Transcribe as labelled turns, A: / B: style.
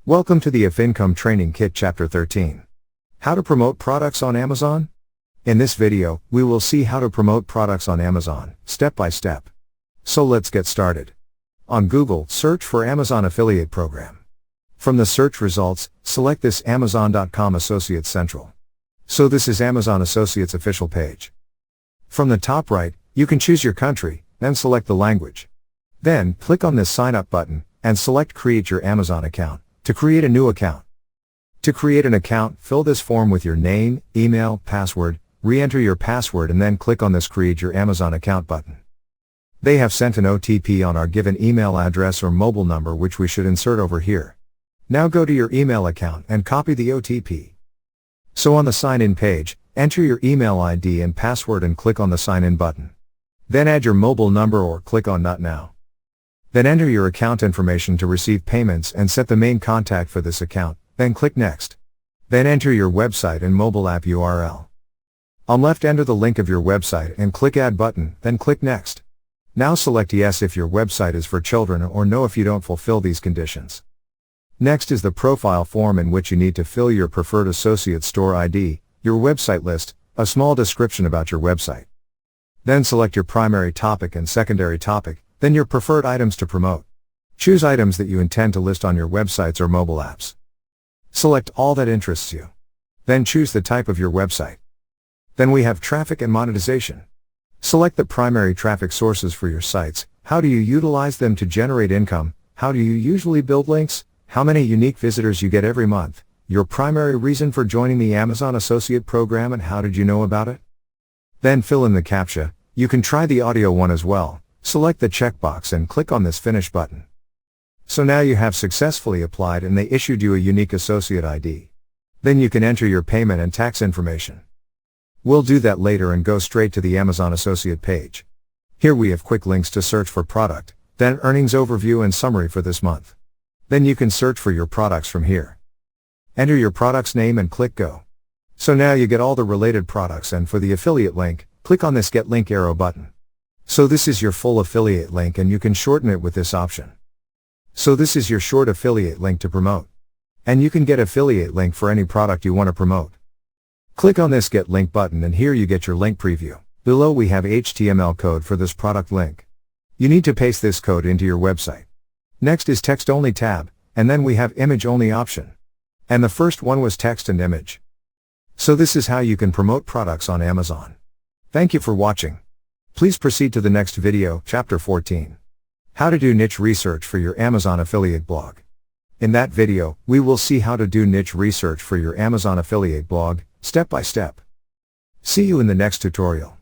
A: Welcome to the Affincome Training Kit Chapter 13. How to promote products on Amazon? In this video, we will see how to promote products on Amazon, step by step. So let's get started. On Google, search for Amazon Affiliate Program. From the search results, select this Amazon.com Associates Central. So this is Amazon Associates official page. From the top right, you can choose your country, then select the language. Then, click on this Sign Up button, and select Create Your Amazon Account, to create a new account. To create an account, fill this form with your name, email, password, re-enter your password and then click on this Create Your Amazon Account button. They have sent an OTP on our given email address or mobile number which we should insert over here. Now go to your email account and copy the OTP. So on the sign in page, enter your email ID and password and click on the sign in button. Then add your mobile number or click on Not Now. Then enter your account information to receive payments and set the main contact for this account, then click Next. Then enter your website and mobile app URL. On left, enter the link of your website and click Add button, then click Next. Now select Yes if your website is for children or No if you don't fulfill these conditions. Next is the profile form in which you need to fill your preferred associate store ID, your website list, a small description about your website. Then select your primary topic and secondary topic, then your preferred items to promote. Choose items that you intend to list on your websites or mobile apps. Select all that interests you. Then choose the type of your website. Then we have traffic and monetization. Select the primary traffic sources for your sites. How do you utilize them to generate income? How do you usually build links? How many unique visitors you get every month? Your primary reason for joining the Amazon Associate Program and how did you know about it? Then fill in the CAPTCHA. You can try the audio one as well. Select the checkbox and click on this Finish button. So now you have successfully applied and they issued you a unique associate ID. Then you can enter your payment and tax information. We'll do that later and go straight to the Amazon Associate page. Here we have quick links to search for product, then earnings overview and summary for this month. Then you can search for your products from here. Enter your product's name and click Go. So now you get all the related products, and for the affiliate link, click on this Get Link arrow button. So this is your full affiliate link and you can shorten it with this option. So this is your short affiliate link to promote. And you can get affiliate link for any product you want to promote. Click on this Get Link button and here you get your link preview. Below we have HTML code for this product link. You need to paste this code into your website. Next is text only tab, and then we have image only option. And the first one was text and image. So this is how you can promote products on Amazon. Thank you for watching. Please proceed to the next video, Chapter 14. How to do niche research for your Amazon affiliate blog. In that video, we will see how to do niche research for your Amazon affiliate blog, step by step. See you in the next tutorial.